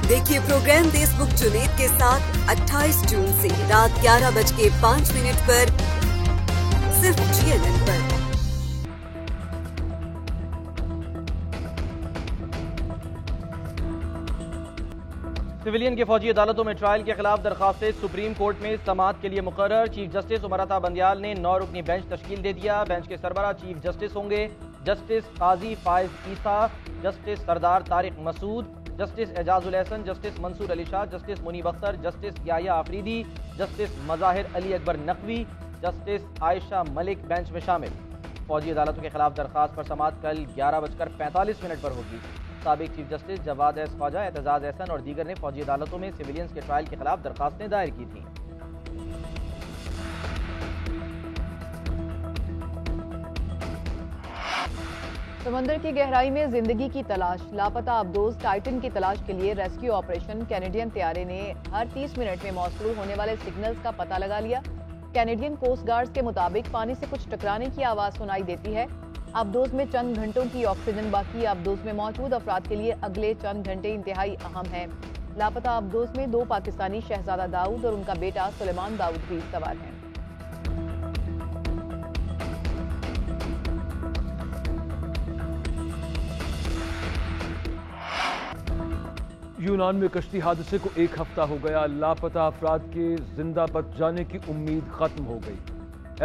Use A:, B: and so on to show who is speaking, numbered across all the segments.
A: देखिए प्रोग्राम देशमुख जुनेद के साथ 28 जून से रात 11:05 पर सिर्फ GNN पर।
B: सिविलियन के फौजी अदालतों में ट्रायल के खिलाफ दरखास्तें सुप्रीम कोर्ट में समाअत के लिए मुकर्रर। चीफ जस्टिस उमरता बंदियाल ने 9 रुकनी बेंच तश्कील दे दिया। बेंच के सरबराह चीफ जस्टिस होंगे justice Qazi Faez Isa, justice Sardar Tariq Masood, justice Ijazul Ahsan, justice Mansoor Ali Shah, justice Munib Akhtar, justice Yahya Afridi, justice Mazahir Ali Akbar Naqvi, justice Ayesha Malik bench में शामिल। फौजी अदालतों के खिलाफ दरखास्त पर समाअत कल 11:45 पर होगी। साबिक chief justice Jawad S Khawaja, Aitzaz Ahsan और दीगर ने फौजी अदालतों में सिविलियंस के ट्रायल के खिलाफ दरखास्तें दायर की थीं।
C: समंदर की गहराई में जिंदगी की तलाश, लापता अबदोज टाइटन की तलाश के लिए रेस्क्यू ऑपरेशन। कैनेडियन तैयारे ने हर 30 मिनट में मौसूल होने वाले सिग्नल्स का पता लगा लिया। कैनेडियन कोस्ट गार्ड्स के मुताबिक पानी से कुछ टकराने की आवाज सुनाई देती है। अबदोज में चंद घंटों की ऑक्सीजन बाकी। अबदोज में मौजूद अफराद के लिए अगले चंद घंटे इंतहाई अहम हैं। लापता अबदोज में 2 पाकिस्तानी शहजादा दाऊद और उनका बेटा सुलेमान दाऊद भी सवार हैं।
D: यूनान में कश्ती हादसे को 1 हफ्ता हो गया। लापता अफराद के जिंदा बच जाने की उम्मीद खत्म हो गई।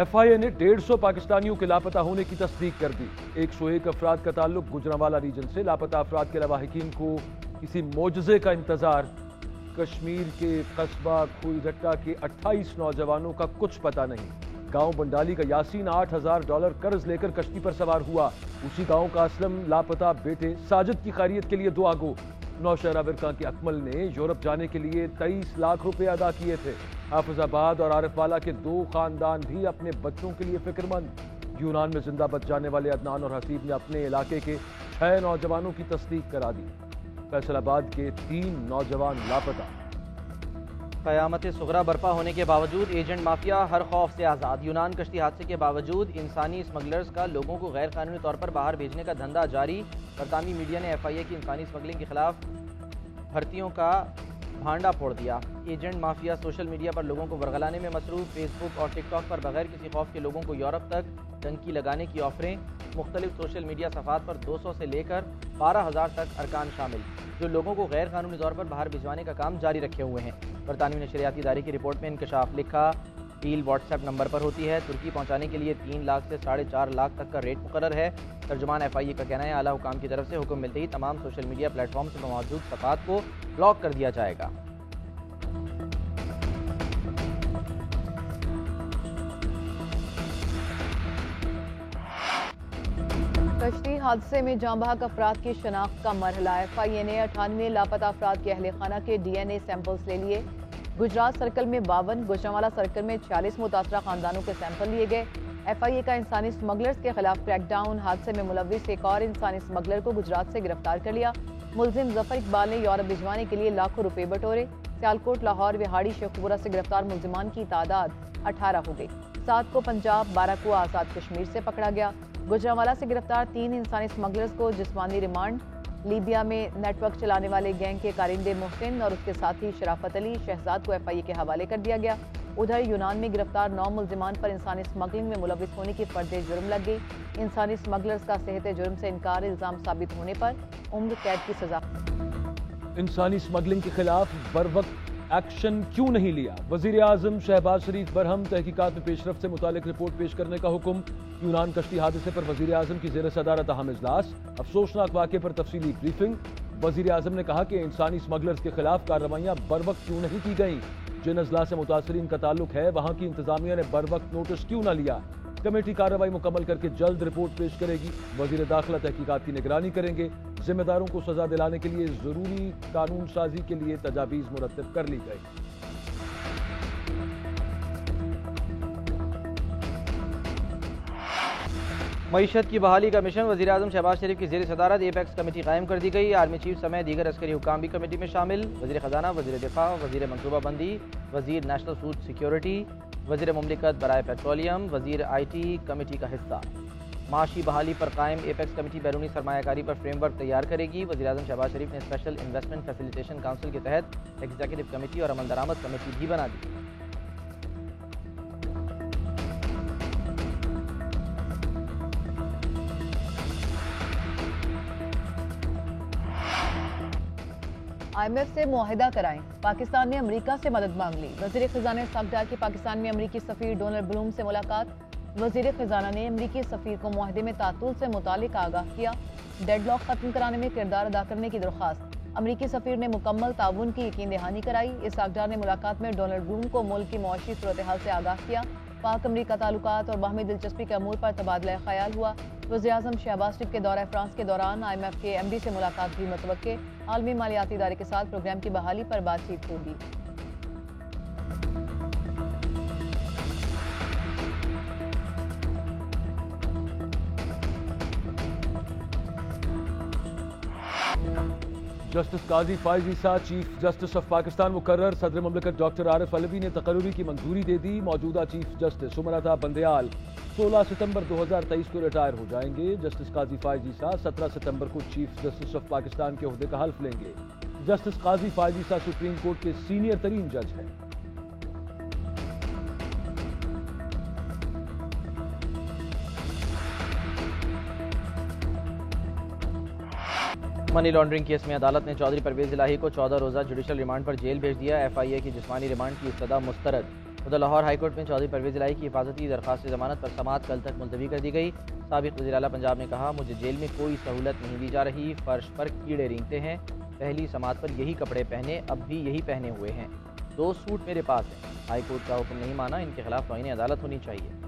D: FIA ने 150 पाकिस्तानियों के लापता होने की तस्दीक कर दी। 101 अफराद का ताल्लुक गुजरांवाला रीजन से। लापता अफराद के लवाहिकीन को किसी मोजज़े का इंतजार। कश्मीर के कस्बा खुईगट्टा के 28 नौजवानों का कुछ पता नहीं। गांव बंडाली का यासीन $8,000 कर्ज लेकर कश्ती पर सवार हुआ। उसी गांव का असलम लापता बेटे साजिद की खैरियत के लिए दुआ गो। नौशहरा विरका के अकमल ने यूरोप जाने के लिए 23 लाख रुपए अदा किए थे। हाफिजाबाद और आरिफवाला के 2 खानदान भी अपने बच्चों के लिए फिक्रमंद। यूनान में जिंदा बच जाने वाले अदनान और हसीब ने अपने इलाके के 6 नौजवानों की तस्दीक करा दी। फैसलाबाद के 3 नौजवान लापता।
B: क़यामत सुगरा बर्पा होने के बावजूद एजेंट माफिया हर खौफ से आज़ाद। यूनान कश्ती हादसे के बावजूद इंसानी स्मगलर्स का लोगों को गैर कानूनी तौर पर बाहर भेजने का धंधा जारी। बरतानवी मीडिया ने FIA की इंसानी स्मगलिंग के खिलाफ भर्तियों का भांडा फोड़ दिया। एजेंट माफिया सोशल मीडिया पर लोगों को वर्गलाने में मसरूफ। फेसबुक और टिकटॉक पर बगैर किसी खौफ के लोगों को यूरोप तक टंकी लगाने की ऑफरें। मुख्तलिफ सोशल मीडिया सफ़ात पर 200 से लेकर 12,000 तक अरकान शामिल, जो लोगों को गैर कानूनी तौर पर बाहर भिजवाने का काम जारी रखे हुए हैं। बरतानवी नशरियाती इदारे की रिपोर्ट में इंकशाफ लिखा। डील व्हाट्सएप नंबर पर होती है। तुर्की पहुंचाने के लिए 3 लाख से 4.5 लाख तक का रेट मुकर्रर है। तर्जुमान FIA का कहना है आला हुकाम की तरफ से हुक्म मिलते ही तमाम सोशल मीडिया प्लेटफॉर्म से मौजूद सफ़ात को ब्लॉक कर दिया जाएगा।
C: कश्ती हादसे में जाँ बहक अफराद की शनाख्त का मरहला। FIA ने 98 लापता अफराद के अहले खाना के DNA सैंपल्स ले लिए। गुजरात सर्कल में 52, गुजरांवाला सर्कल में 40 मुतासरा खानदानों के सैंपल लिए गए। FIA का इंसानी स्मगलर्स के खिलाफ क्रैकडाउन। हादसे में मुलविस एक और इंसानी स्मगलर को गुजरात से गिरफ्तार कर लिया। मुलजिम जफर इकबाल ने यूरोप भिजवाने के लिए लाखों रुपए बटोरे। सियालकोट, लाहौर, विहाड़ी, शेखपुरा से गिरफ्तार मुलजिमान की तादाद 18 हो गई। 7 को पंजाब, 12 को आज़ाद कश्मीर से पकड़ा गया। गुजरांवाला से गिरफ्तार 3 इंसानी स्मगलर्स को जिस्मानी रिमांड। लीबिया में नेटवर्क चलाने वाले गैंग के कारिंदे मोहसिन और उसके साथी शराफत अली शहजाद को FIA के हवाले कर दिया गया। उधर यूनान में गिरफ्तार 9 मुलजिमान पर इंसानी स्मगलिंग में मुलविस होने की फर्द जुर्म लग गई। इंसानी स्मगलर्स का सेहत जुर्म से इनकार इल्जाम साबित होने पर उम्र कैद की सजा।
D: इंसानी स्मगलिंग के खिलाफ बरवक्त एक्शन क्यों नहीं लिया? वजीर आजम शहबाज शरीफ बरहम। तहकीकात में पेशरफ से मुतालिक रिपोर्ट पेश करने का हुक्म। यूनान कश्ती हादसे पर वजीर आजम की जेर सदारत अहम इजलास। अफसोसनाक वाक़े पर तफसीली ब्रीफिंग। वजीर आजम ने कहा कि इंसानी स्मगलर्स के खिलाफ कार्रवाइयाँ बर वक्त क्यों नहीं की गई? जिन अजला से मुतासरीन का ताल्लुक है वहाँ की इंतजामिया ने बर वक्त नोटिस क्यों न लिया? कमेटी कार्रवाई मुकम्मल करके जल्द रिपोर्ट पेश करेगी। वजीर दाखिला तहकीकात की निगरानी करेंगे। जिम्मेदारों को सजा दिलाने के लिए जरूरी कानून साजी के लिए तजावीज़ मुरतब कर ली गई।
B: मईशत की बहाली का मिशन। वज़ीर आज़म शहबाज शरीफ की ज़ेर सदारत एपेक्स कमेटी कायम कर दी गई। आर्मी चीफ समेत दीगर अस्करी हुकाम भी कमेटी में शामिल। वज़ीर ख़जाना, वज़ीर दिफा, वज़ीर मनसूबाबंदी, वज़ीर नेशनल फूड सिक्योरिटी, वज़ीर मुमलिकत बराए पेट्रोलियम, वज़ीर IT कमेटी का हिस्सा। माशी बहाली पर कायम एपेक्स कमेटी बैरूनी सरमायाकारी पर फ्रेमवर्क तैयार करेगी। वज़ीर-ए-आज़म शहबाज शरीफ ने स्पेशल इन्वेस्टमेंट फैसिलिटेशन काउंसिल के तहत एग्जीक्यूटिव कमेटी और अमल दरामद कमेटी भी बना दी।
C: IMF से मुआहिदा कराएं, पाकिस्तान ने अमेरिका से मदद मांग ली। वज़ीर ख़ज़ाना इसहाक़ डार की पाकिस्तान में अमेरिकी सफ़ीर डोनाल्ड ब्लूम से मुलाकात। वज़ीर ख़ज़ाना ने अमेरिकी सफ़ीर को मुआहिदे में तातुल से मुतालिक आगाह किया। डेडलॉक खत्म कराने में किरदार अदा करने की दरख्वास्त। अमेरिकी सफ़ीर ने मुकम्मल ताउन की यकीन दहानी कराई। इसहाक़ डार ने मुलाकात में डोनाल्ड ब्लूम को मुल्क की मुआशी सूरत हाल से आगाह किया। पाक अमरीका ताल्लुकात और बाहमी दिलचस्पी के अमूर पर तबादला ख्याल हुआ। वज़ीर-ए-आज़म शहबाज शरीफ के दौरा फ्रांस के दौरान IMF के MD से मुलाकात भी मुतवक्के। आलमी मालियाती इदारे के साथ प्रोग्राम की बहाली पर बातचीत होगी।
D: Justice Qazi Faez Isa chief justice of Pakistan मुकर्रर। सदर ममलकत डॉक्टर आरिफ अलवी ने तकर्रुरी की मंजूरी दे दी। मौजूदा चीफ जस्टिस उमरता बंदयाल 16 सितंबर 2023 को रिटायर हो जाएंगे। जस्टिस काजी फायज ईसा 17 सितंबर को चीफ जस्टिस ऑफ पाकिस्तान के ओहदे का हल्फ लेंगे। जस्टिस काजी फायज ईसा सुप्रीम कोर्ट के सीनियर तरीन जज हैं।
B: मनी लॉन्ड्रिंग केस में अदालत ने चौधरी परवेज इलाही को 14 रोज़ा जुडिशल रिमांड पर जेल भेज दिया। FIA की जिस्मानी रिमांड की इब्तदा मुस्तरद। उधर लाहौर हाईकोर्ट में चौधरी परवेज इलाही की हिफाजती दरख्वास्त जमानत पर समाअत कल तक मुलतवी कर दी गई। साबिक वज़ीर आला पंजाब ने कहा, मुझे जेल में कोई सहूलत नहीं दी जा रही, फर्श पर कीड़े रेंगते हैं। पहली समाअत पर यही कपड़े पहने, अब भी यही पहने हुए हैं। 2 सूट मेरे पास हैं। हाईकोर्ट का हुक्म नहीं माना, इनके खिलाफ तौहीन अदालत होनी चाहिए।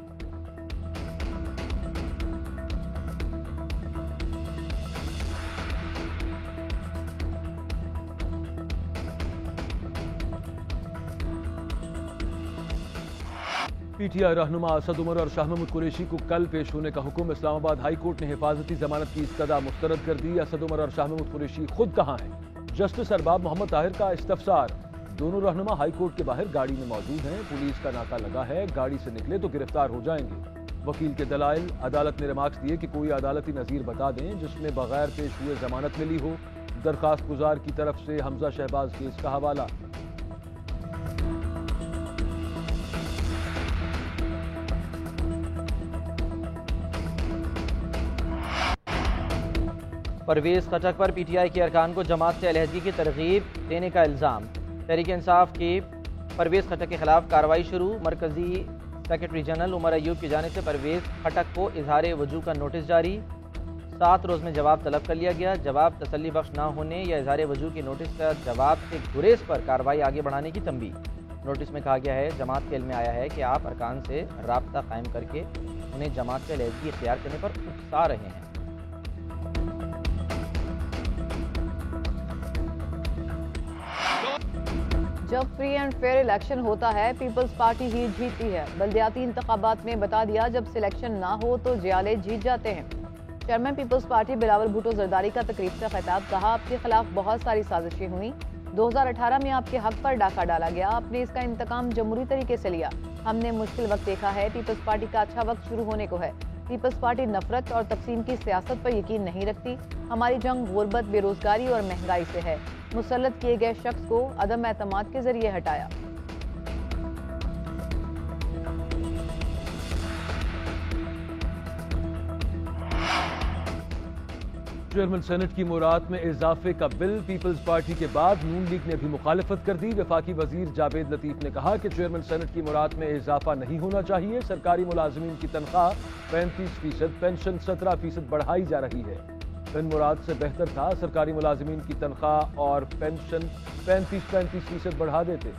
D: PTI रहनुमा असद उमर और शाह महमूद कुरैशी को कल पेश होने का हुक्म। इस्लामाबाद हाई कोर्ट ने हिफाजती जमानत की इस्तदा मुस्तरद कर दी। असद उमर और शाह महमूद कुरैशी खुद कहाँ हैं? जस्टिस अरबाब मोहम्मद ताहिर का इस्तफसार। दोनों रहनुमा हाई कोर्ट के बाहर गाड़ी में मौजूद हैं। पुलिस का नाका लगा है, गाड़ी से निकले तो गिरफ्तार हो जाएंगे। वकील के दलाइल। अदालत ने रिमार्क्स दिए कि कोई अदालती नज़ीर बता दें जिसमें बगैर पेश हुए जमानत मिली हो। दरखास्त गुजार की तरफ से हमजा शहबाज केस का हवाला।
B: परवेज खटक पर PTI के अरकान को जमात से अलहदगी की तरगीब देने का इल्ज़ाम। तहरीक इंसाफ के परवेज खटक के खिलाफ कार्रवाई शुरू। मरकजी सेक्रेटरी जनरल उमर अयूब की जानिब से परवेज खटक को इजहार वजूह का नोटिस जारी। 7 रोज़ में जवाब तलब कर लिया गया। जवाब तसल्ली बख्श न होने या इजहार वजूह के नोटिस का जवाब से गुरेज पर कार्रवाई आगे बढ़ाने की तंबीह। नोटिस में कहा गया है, जमात के इल्म में आया है कि आप अरकान से राब्ता कायम करके उन्हें जमात से अलहदगी इख्तियार करने पर उकसा रहे हैं।
C: जब फ्री एंड फेयर इलेक्शन होता है, पीपल्स पार्टी ही जीतती है। बल्दियाती इंतखाबात में बता दिया, जब सिलेक्शन ना हो तो जियाले जीत जाते हैं। Chairman Peoples Party Bilawal Bhutto Zardari का तकरीब से खिताब। कहा, आपके खिलाफ बहुत सारी साजिशें हुई। 2018 में आपके हक पर डाका डाला गया, आपने इसका इंतकाम जमहूरी तरीके से लिया। हमने मुश्किल वक्त देखा है। पीपल्स पार्टी का अच्छा वक्त शुरू होने को है। पीपल्स पार्टी नफरत और तकसीम की सियासत पर यकीन नहीं रखती। हमारी जंग गुर्बत, बेरोजगारी और महंगाई से है। मुसल्लत किए गए शख्स को अदम एतमाद के जरिए हटाया।
D: चेयरमैन सेनेट की मुराद में इजाफे का बिल। पीपल्स पार्टी के बाद नून लीग ने भी मुखालफत कर दी। वफाकी वजीर जावेद लतीफ ने कहा कि चेयरमैन सेनेट की मुराद में इजाफा नहीं होना चाहिए। सरकारी मुलाजमीन की तनख्वाह 35%, पेंशन 17% बढ़ाई जा रही है। इन मुराद से बेहतर था सरकारी मुलाजमीन की तनख्वाह और पेंशन 35% बढ़ा देते।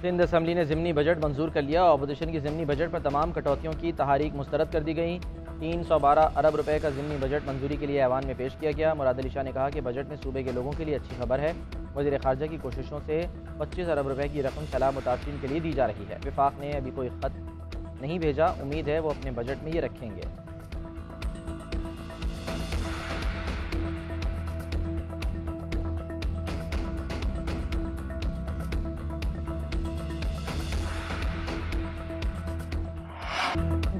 B: सिंध असम्बली ने ज़िमनी बजट मंजूर कर लिया। अपोजिशन की ज़िमनी बजट पर तमाम कटौतियों की तहारीक मुस्तरद कर दी गई। 312 अरब रुपए का ज़िमनी बजट मंजूरी के लिए ऐवान में पेश किया गया। मुराद अली शाह ने कहा कि बजट में सूबे के लोगों के लिए अच्छी खबर है। वज़ीर ख़ारजा की कोशिशों से 25 अरब रुपए की रकम सैलाब मुतासिरीन के लिए दी जा रही है। विफाक ने अभी कोई ख़त नहीं भेजा, उम्मीद है वो अपने बजट में ये रखेंगे।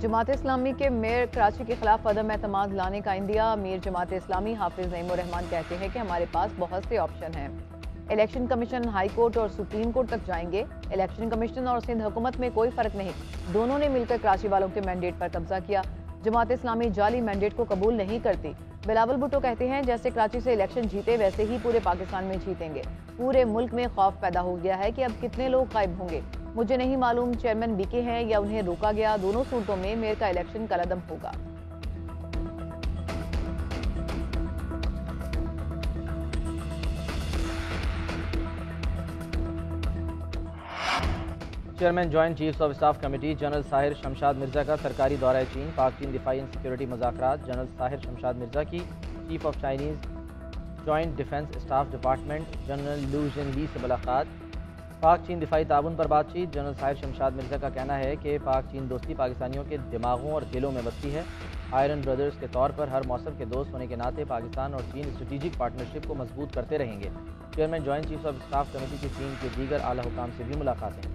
C: जमात इस्लामी के मेयर कराची के खिलाफ अदम एतमाद लाने का इंदिया। अमीर जमात इस्लामी हाफिज नईमुर रहमान कहते हैं कि हमारे पास बहुत से ऑप्शन हैं। इलेक्शन कमीशन हाई कोर्ट और सुप्रीम कोर्ट तक जाएंगे। इलेक्शन कमीशन और सिंध हुकूमत में कोई फर्क नहीं, दोनों ने मिलकर कराची वालों के मैंडेट पर कब्जा किया। जमात इस्लामी जाली मैंडेट को कबूल नहीं करती। बिलावल भुट्टो कहते हैं जैसे कराची से इलेक्शन जीते वैसे ही पूरे पाकिस्तान में जीतेंगे। पूरे मुल्क में खौफ पैदा हो गया है कि अब कितने लोग गायब होंगे। मुझे नहीं मालूम चेयरमैन बीके हैं या उन्हें रोका गया। दोनों सूरतों में मेयर का इलेक्शन कलअदम होगा।
B: Chairman joint chiefs of staff committee general Sahir Shamshad Mirza का सरकारी दौरा चीन। पाक चीन दिफाई एंड सिक्योरिटी मुज़ाकरात। जनरल साहिर शमशाद मिर्जा की chief of Chinese joint defence staff department general Liu Zhenli से मुलाकात। पाक चीन दिफाई ताउन पर बातचीत। जनरल साहिर शमशाद मिर्जा का कहना है कि पाक चीन दोस्ती पाकिस्तानियों के दिमागों और दिलों में बसती है। आयरन ब्रदर्स के तौर पर हर मौसम के दोस्त होने के नाते पाकिस्तान और चीन स्ट्रेटेजिक पार्टनरशिप को मजबूत करते रहेंगे। Chairman joint chiefs of staff committee की चीन के दीगर आला हुकाम से भी मुलाकातें।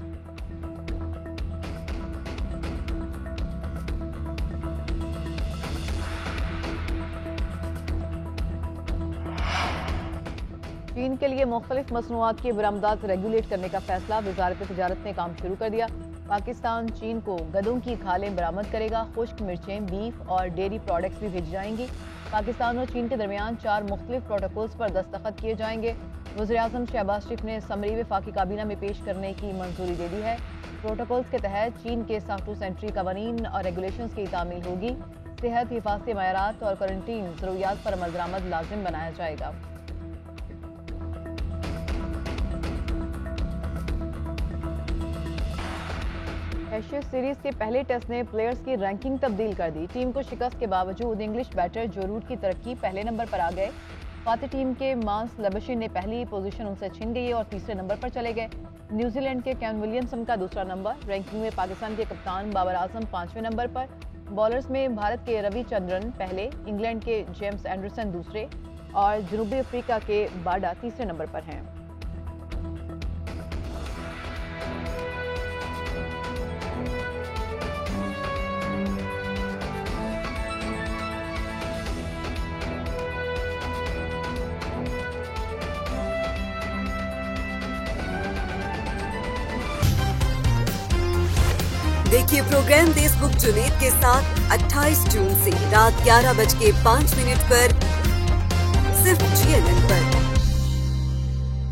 C: चीन के लिए मुख्तलिफ मसनूआत की बरामदात रेगुलेट करने का फैसला। वजारत तिजारत ने काम शुरू कर दिया। पाकिस्तान चीन को गधों की खालें बरामद करेगा। खुश्क मिर्चें, बीफ और डेयरी प्रोडक्ट्स भी भेजी जाएंगी। पाकिस्तान और चीन के दरमियान 4 मुख्तलिफ प्रोटोकॉल्स पर दस्तखत किए जाएंगे। वज़ीर-ए-आज़म शहबाज शरीफ ने समरी वफाकी काबीना में पेश करने की मंजूरी दे दी है। प्रोटोकॉल्स के तहत चीन के साफ्टू सेंट्री कवानीन और रेगुलेशंस की तामील होगी। सेहत, हिफाजती मायारात और क्वारंटीन ज़रूरियात पर अमल दरामद लाजिम बनाया जाएगा। एशेज सीरीज के पहले टेस्ट ने प्लेयर्स की रैंकिंग तब्दील कर दी। टीम को शिकस्त के बावजूद इंग्लिश बैटर जो रूट की तरक्की पहले नंबर पर आ गए। फातिह टीम के मांस लबशिन ने पहली पोजीशन उनसे छिन गई और तीसरे नंबर पर चले गए। न्यूजीलैंड के कैन विलियमसन का दूसरा नंबर। रैंकिंग में पाकिस्तान के कप्तान बाबर आजम 5वें नंबर पर। बॉलर्स में भारत के रविचंद्रन पहले, इंग्लैंड के जेम्स एंडरसन दूसरे और जनूबी अफ्रीका के बाडा तीसरे नंबर पर हैं।
A: देखिए प्रोग्राम देशबुक जुनेद के साथ 28 जून से रात 11:05 पर सिर्फ GNN पर।